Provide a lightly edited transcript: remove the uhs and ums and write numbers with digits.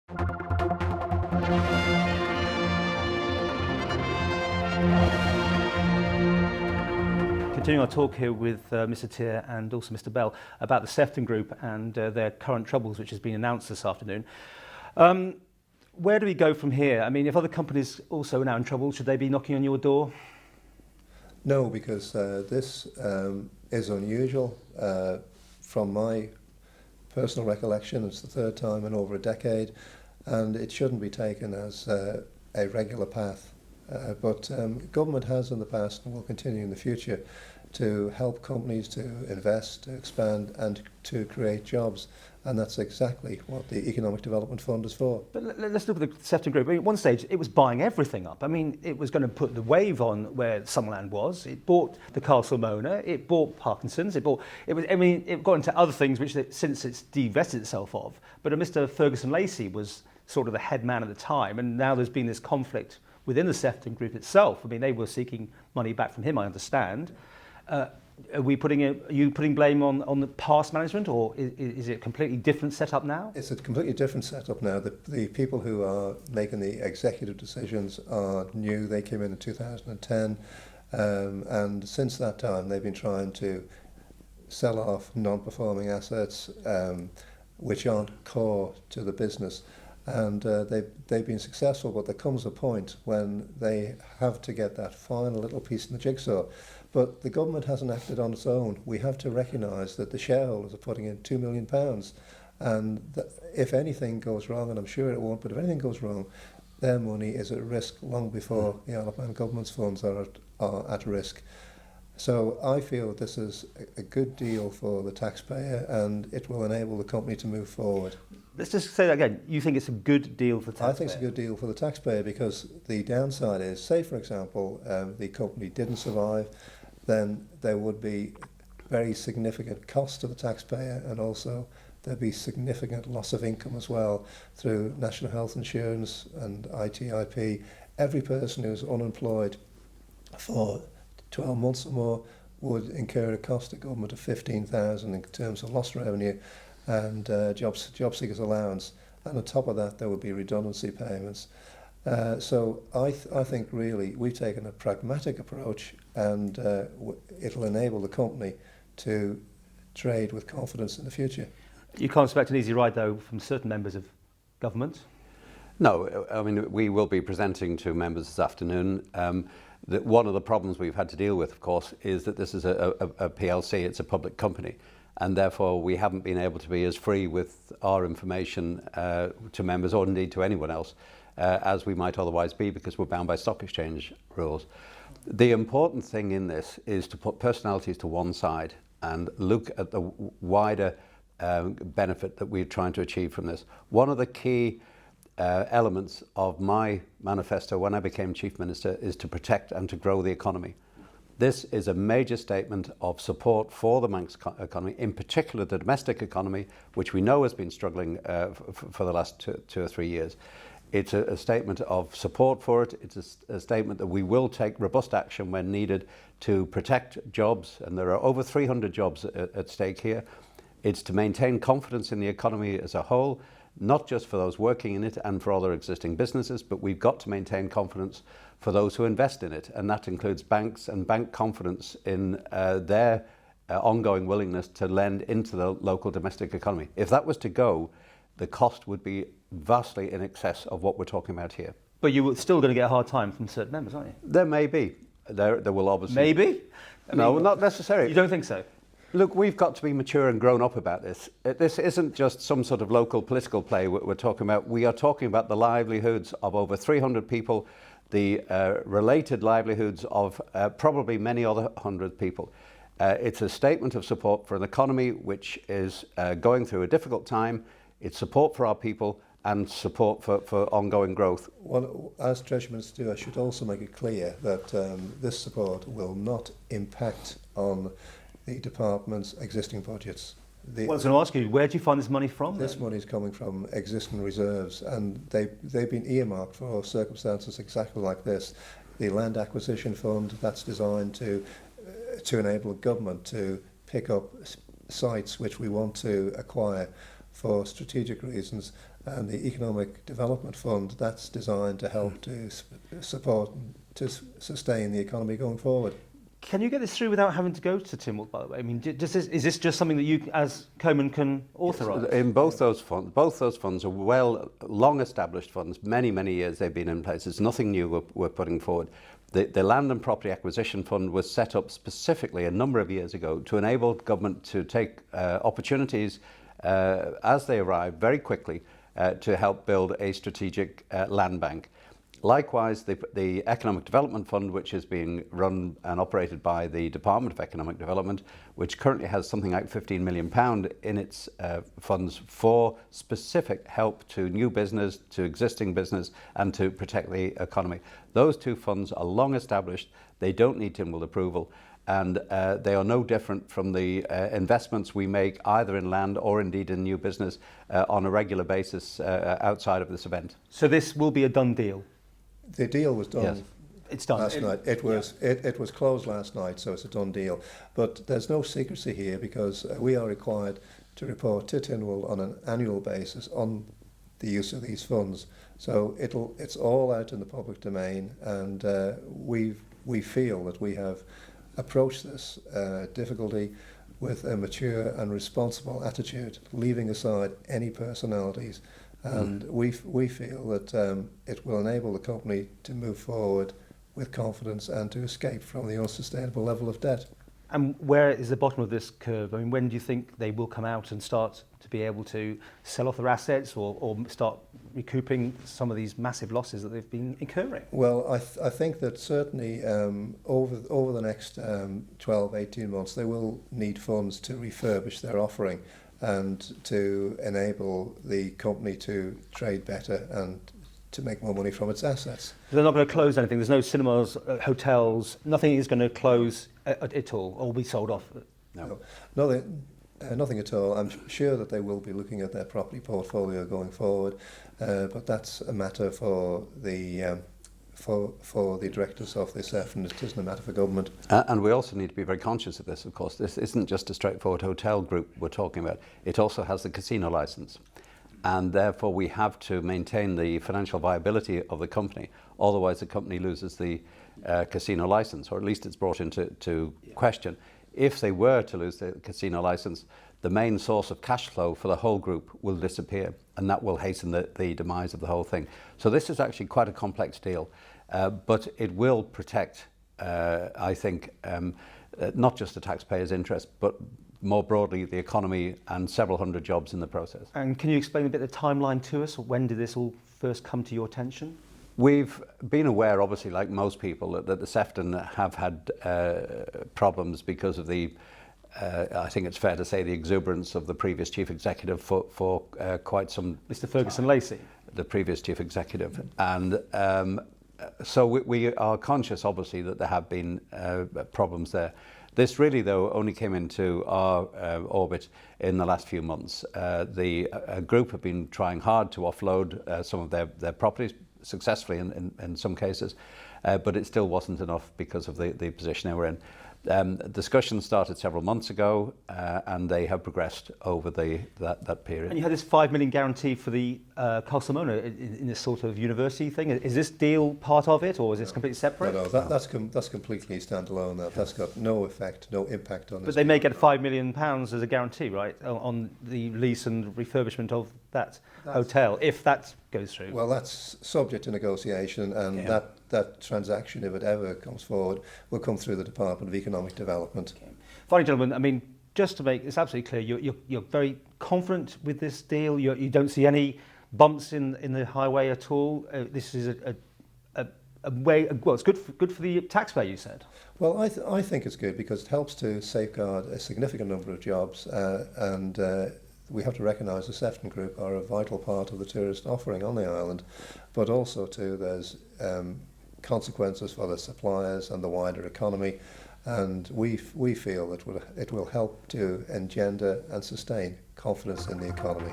Continuing our talk here with Mr. Teare and also Mr. Bell about the Sefton Group and their current troubles, which has been announced this afternoon. Where do we go from here? I mean, if other companies also are now in trouble, should they be knocking on your door? No, because this is unusual. From my personal recollection, it's the third time in over a decade, and it shouldn't be taken as a regular path. But government has in the past and will continue in the future to help companies to invest, to expand and to create jobs. And that's exactly what the Economic Development Fund is for. But let's look at the Sefton Group. I mean, at one stage, it was buying everything up. I mean, it was going to put the Wave on where Sunderland was. It bought the Castle Mona. It bought Parkinson's. It got into other things which since it's divested itself of. But Mr. Ferguson Lacey was sort of the head man at the time. And now there's been this conflict within the Sefton Group itself. I mean, they were seeking money back from him, I understand. Are you putting blame on the past management, or is it a completely different setup now? It's a completely different setup now. The people who are making the executive decisions are new. They came in 2010, and since that time they've been trying to sell off non-performing assets which aren't core to the business. And they've been successful, but there comes a point when they have to get that final little piece in the jigsaw. But the government hasn't acted on its own. We have to recognise that the shareholders are putting in £2 million, and if anything goes wrong, and I'm sure it won't, but if anything goes wrong, their money is at risk long before the Isle of Man government's funds are at risk. So I feel this is a good deal for the taxpayer, and it will enable the company to move forward. Let's just say that again. You think it's a good deal for the taxpayer? I think it's a good deal for the taxpayer because the downside is, say for example, the company didn't survive, then there would be very significant cost to the taxpayer, and also there'd be significant loss of income as well through national health insurance and ITIP. Every person who's unemployed for 12 months or more would incur a cost to government of $15,000 in terms of lost revenue and job seekers allowance, and on top of that there would be redundancy payments. So I think really we've taken a pragmatic approach, and it'll enable the company to trade with confidence in the future. You can't expect an easy ride though from certain members of government? No, I mean we will be presenting to members this afternoon. One of the problems we've had to deal with, of course, is that this is a PLC, it's a public company, and therefore we haven't been able to be as free with our information to members, or indeed to anyone else, as we might otherwise be, because we're bound by stock exchange rules. The important thing in this is to put personalities to one side and look at the wider benefit that we're trying to achieve from this. One of the key elements of my manifesto when I became Chief Minister is to protect and to grow the economy. This is a major statement of support for the Manx economy, in particular the domestic economy, which we know has been struggling for the last two or 3 years. It's a statement of support for it. It's a statement that we will take robust action when needed to protect jobs, and there are over 300 jobs at stake here. It's to maintain confidence in the economy as a whole, not just for those working in it and for other existing businesses, but we've got to maintain confidence for those who invest in it, and that includes banks and bank confidence in their ongoing willingness to lend into the local domestic economy. If that was to go, the cost would be vastly in excess of what we're talking about here. But you're still going to get a hard time from certain members, aren't you? There may be. There will obviously... Maybe? No, not necessarily. You don't think so? Look, we've got to be mature and grown up about this. This isn't just some sort of local political play we're talking about. We are talking about the livelihoods of over 300 people, the related livelihoods of probably many other 100 people. It's a statement of support for an economy which is going through a difficult time. It's support for our people and support for ongoing growth. Well, as Treasury Minister, I should also make it clear that this support will not impact on the department's existing budgets. Well, I was going to ask you, where do you find this money from? This money is coming from existing reserves, and they've been earmarked for circumstances exactly like this. The Land Acquisition Fund, that's designed to enable government to pick up sites which we want to acquire for strategic reasons, And the Economic Development Fund, that's designed to help to support and to sustain the economy going forward. Can you get this through without having to go to Tynwald, by the way? I mean, is this just something that you, as Coman, can authorise? In both those funds are long established funds. Many years they've been in place. It's nothing new we're putting forward. The Land and Property Acquisition Fund was set up specifically a number of years ago to enable government to take opportunities as they arrive very quickly to help build a strategic land bank. Likewise, the Economic Development Fund, which is being run and operated by the Department of Economic Development, which currently has something like £15 million in its funds for specific help to new business, to existing business, and to protect the economy. Those two funds are long established. They don't need Tynwald approval, and they are no different from the investments we make either in land or indeed in new business on a regular basis outside of this event. So this will be a done deal? The deal was done. Yes. It's done. Last night. It was closed last night, so it's a done deal. But there's no secrecy here because we are required to report to Tynwald on an annual basis on the use of these funds. So it's all out in the public domain, and we feel that we have approached this difficulty with a mature and responsible attitude, leaving aside any personalities. And we feel that it will enable the company to move forward with confidence and to escape from the unsustainable level of debt. And where is the bottom of this curve? I mean, when do you think they will come out and start to be able to sell off their assets or start recouping some of these massive losses that they've been incurring? Well, I think that certainly over the next 12, 18 months, they will need funds to refurbish their offering and to enable the company to trade better and to make more money from its assets. They're not going to close anything. There's no cinemas, hotels. Nothing is going to close at all or be sold off. No, nothing at all. I'm sure that they will be looking at their property portfolio going forward, but that's a matter for the directors of the Sefton. It isn't a matter for government. And we also need to be very conscious of this, of course. This isn't just a straightforward hotel group we're talking about. It also has the casino licence. And therefore we have to maintain the financial viability of the company. Otherwise the company loses the casino licence, or at least it's brought into question. If they were to lose the casino licence, the main source of cash flow for the whole group will disappear, and that will hasten the demise of the whole thing. So this is actually quite a complex deal, but it will protect, I think, not just the taxpayers' interest, but more broadly the economy and several hundred jobs in the process. And can you explain a bit the timeline to us? When did this all first come to your attention? We've been aware, obviously, like most people, that the Sefton have had problems because of the, I think it's fair to say, the exuberance of the previous chief executive for quite some... Mr. Ferguson Lacey. The previous chief executive. And so we are conscious, obviously, that there have been problems there. This really, though, only came into our orbit in the last few months. The group have been trying hard to offload some of their properties, successfully in some cases, but it still wasn't enough because of the position they were in. Discussions started several months ago, and they have progressed over that period. And you had this £5 million guarantee for the Castlemaine in this sort of university thing. Is this deal part of it, or is this completely separate? No, that's completely standalone. That's got no effect, no impact on. But they may get £5 million as a guarantee, right, on the lease and refurbishment of that hotel, if that goes through. Well, that's subject to negotiation, and that transaction, if it ever comes forward, will come through the Department of Economic Development. Okay. Finally, gentlemen, I mean, just to make this absolutely clear, you're very confident with this deal. You don't see any bumps in the highway at all. This is a way. Well, it's good for the taxpayer, you said. Well, I think it's good because it helps to safeguard a significant number of jobs, and we have to recognise the Sefton Group are a vital part of the tourist offering on the island, but also too there's consequences for the suppliers and the wider economy, and we feel that it will help to engender and sustain confidence in the economy.